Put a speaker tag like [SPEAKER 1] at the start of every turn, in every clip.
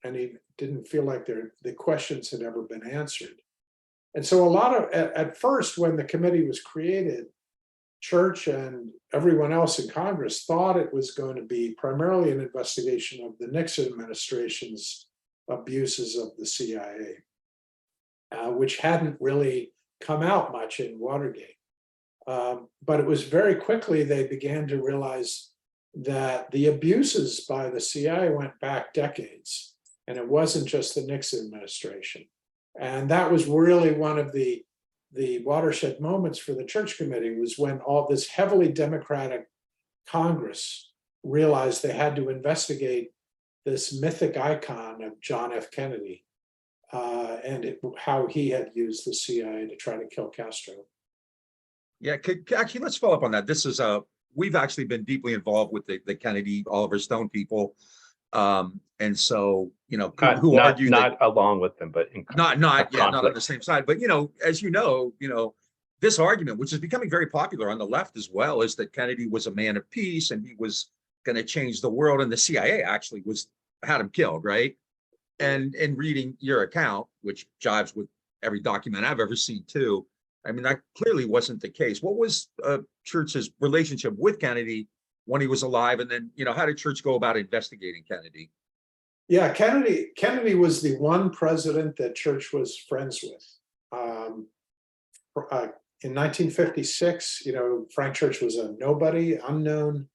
[SPEAKER 1] and he didn't feel like the questions had ever been answered. And so a lot of, at first, when the committee was created, Church and everyone else in Congress thought it was going to be primarily an investigation of the Nixon administration's abuses of the CIA, which hadn't really come out much in Watergate. But it was very quickly they began to realize that the abuses by the CIA went back decades, and it wasn't just the Nixon administration. And that was really one of the watershed moments for the Church Committee, was when all this heavily Democratic Congress realized they had to investigate this mythic icon of John F. Kennedy and how he had used the CIA to try to kill Castro.
[SPEAKER 2] Yeah, actually, let's follow up on that. This is we've actually been deeply involved with the Kennedy, Oliver Stone people. And so, who argue
[SPEAKER 3] not along with them, but
[SPEAKER 2] not on the same side. But, as this argument, which is becoming very popular on the left as well, is that Kennedy was a man of peace and he was going to change the world. And the CIA actually had him killed, right? And in reading your account, which jives with every document I've ever seen too, I mean, that clearly wasn't the case. What was Church's relationship with Kennedy when he was alive? And then, how did Church go about investigating Kennedy?
[SPEAKER 1] Yeah, Kennedy was the one president that Church was friends with. In 1956, Frank Church was a nobody, unknown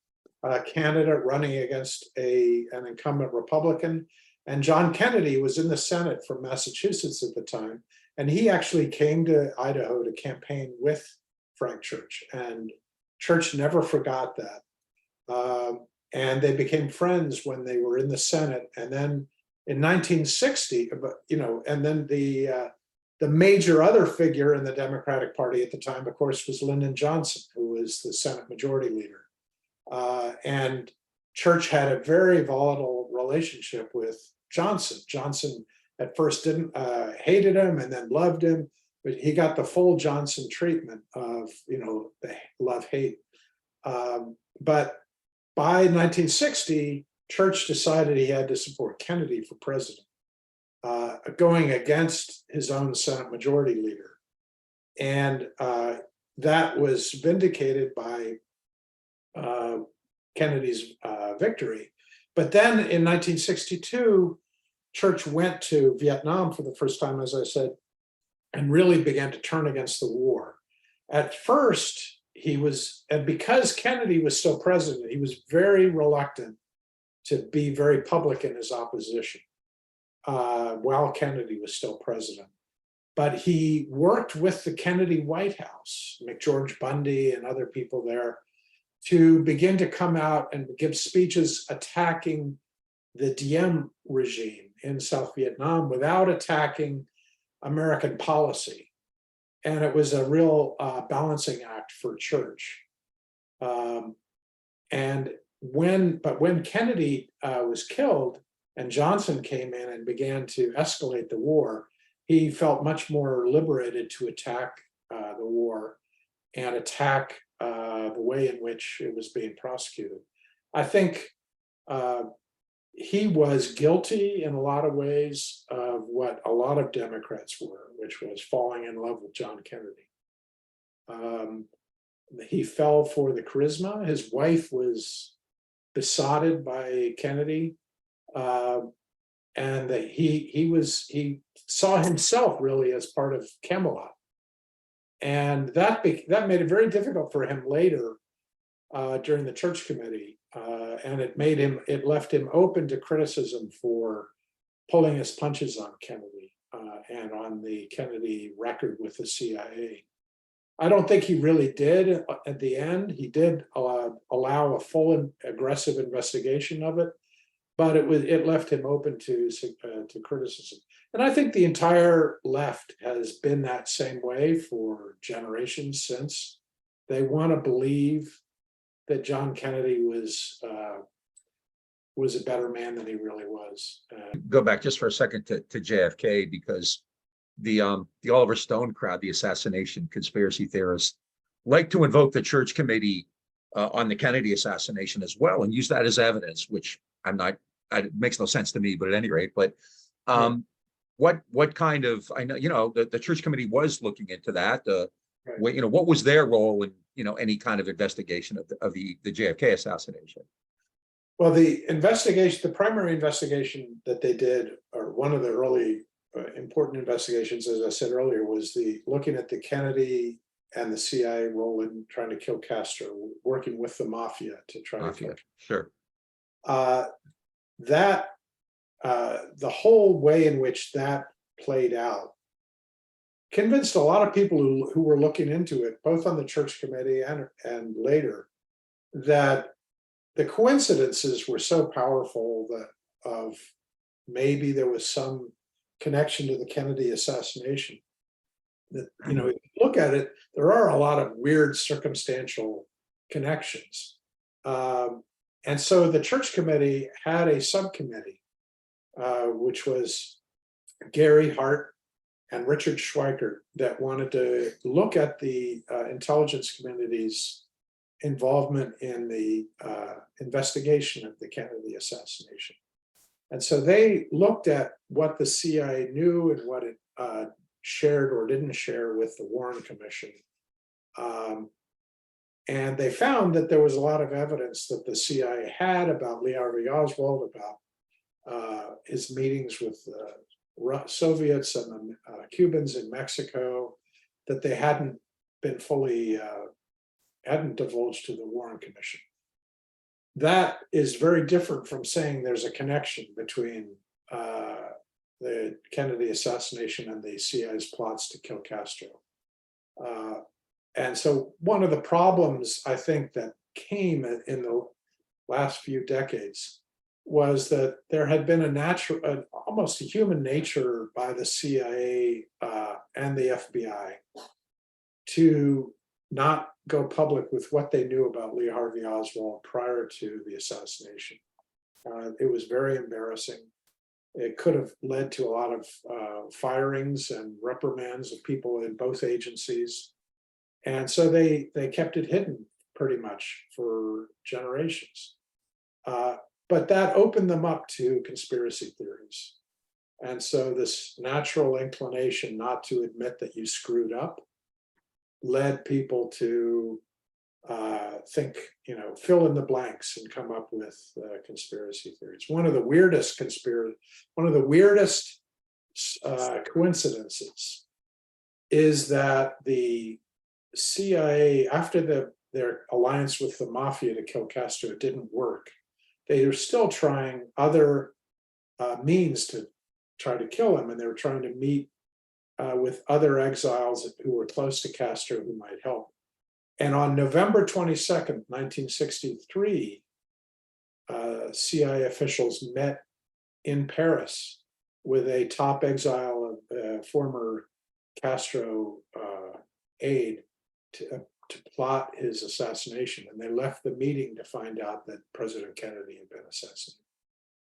[SPEAKER 1] candidate running against an incumbent Republican. And John Kennedy was in the Senate from Massachusetts at the time. And he actually came to Idaho to campaign with Frank Church. And Church never forgot that. And they became friends when they were in the Senate. And then in 1960, and then the major other figure in the Democratic Party at the time, of course, was Lyndon Johnson, who was the Senate Majority Leader. And Church had a very volatile relationship with Johnson. Johnson at first hated him and then loved him, but he got the full Johnson treatment of, the love-hate. But by 1960, Church decided he had to support Kennedy for president, going against his own Senate Majority Leader. And that was vindicated by Kennedy's victory. But then in 1962, Church went to Vietnam for the first time, as I said, and really began to turn against the war. At first, and because Kennedy was still president, he was very reluctant to be very public in his opposition while Kennedy was still president. But he worked with the Kennedy White House, McGeorge Bundy and other people there, to begin to come out and give speeches attacking the Diem regime in South Vietnam without attacking American policy. And it was a real balancing act for Church. And when Kennedy was killed and Johnson came in and began to escalate the war, he felt much more liberated to attack the war and attack the way in which it was being prosecuted. I think he was guilty in a lot of ways of what a lot of Democrats were, which was falling in love with John Kennedy. He fell for the charisma. His wife was besotted by Kennedy. And that he saw himself really as part of Camelot. And that made it very difficult for him later during the Church Committee. And it left him open to criticism for pulling his punches on Kennedy and on the Kennedy record with the CIA. I don't think he really did at the end. He did allow a full and aggressive investigation of it, but it left him open to criticism. And I think the entire left has been that same way for generations since. They want to believe that John Kennedy was a better man than he really was.
[SPEAKER 2] Go back just for a second to JFK, because the Oliver Stone crowd, the assassination conspiracy theorists, like to invoke the Church Committee on the Kennedy assassination as well and use that as evidence, which I'm it makes no sense to me, but at any rate, but
[SPEAKER 1] Yeah.
[SPEAKER 2] what kind of, I know, the church committee was looking into that,
[SPEAKER 1] Right.
[SPEAKER 2] what was their role in, any kind of investigation of the JFK assassination?
[SPEAKER 1] Well, the primary investigation that they did, or one of the early important investigations, as I said earlier, was looking at the Kennedy and the CIA role in trying to kill Castro, working with the mafia to try to kill.
[SPEAKER 2] Sure.
[SPEAKER 1] Uh, that the whole way in which that played out convinced a lot of people who were looking into it, both on the church committee and later, that the coincidences were so powerful that maybe there was some connection to the Kennedy assassination. That, if you look at it, there are a lot of weird circumstantial connections. And so the church committee had a subcommittee, which was Gary Hart and Richard Schweikert, that wanted to look at the intelligence community's involvement in the investigation of the Kennedy assassination. And so they looked at what the CIA knew and what it shared or didn't share with the Warren Commission. And they found that there was a lot of evidence that the CIA had about Lee Harvey Oswald, about his meetings with the Soviets and the Cubans in Mexico, that they hadn't been fully hadn't divulged to the Warren Commission. That is very different from saying there's a connection between the Kennedy assassination and the CIA's plots to kill Castro. And so one of the problems, I think, that came in the last few decades was that there had been almost a human nature by the CIA and the FBI to not go public with what they knew about Lee Harvey Oswald prior to the assassination. It was very embarrassing. It could have led to a lot of firings and reprimands of people in both agencies. And so they kept it hidden pretty much for generations. But that opened them up to conspiracy theories. And so this natural inclination not to admit that you screwed up led people to think, fill in the blanks and come up with conspiracy theories. One of the weirdest coincidences is that the CIA, after their alliance with the mafia to kill Castro didn't work, they were still trying other means to try to kill him, and they were trying to meet with other exiles who were close to Castro who might help. And on November 22nd, 1963, CIA officials met in Paris with a top exile of former Castro aide to plot his assassination. And they left the meeting to find out that President Kennedy had been assassinated.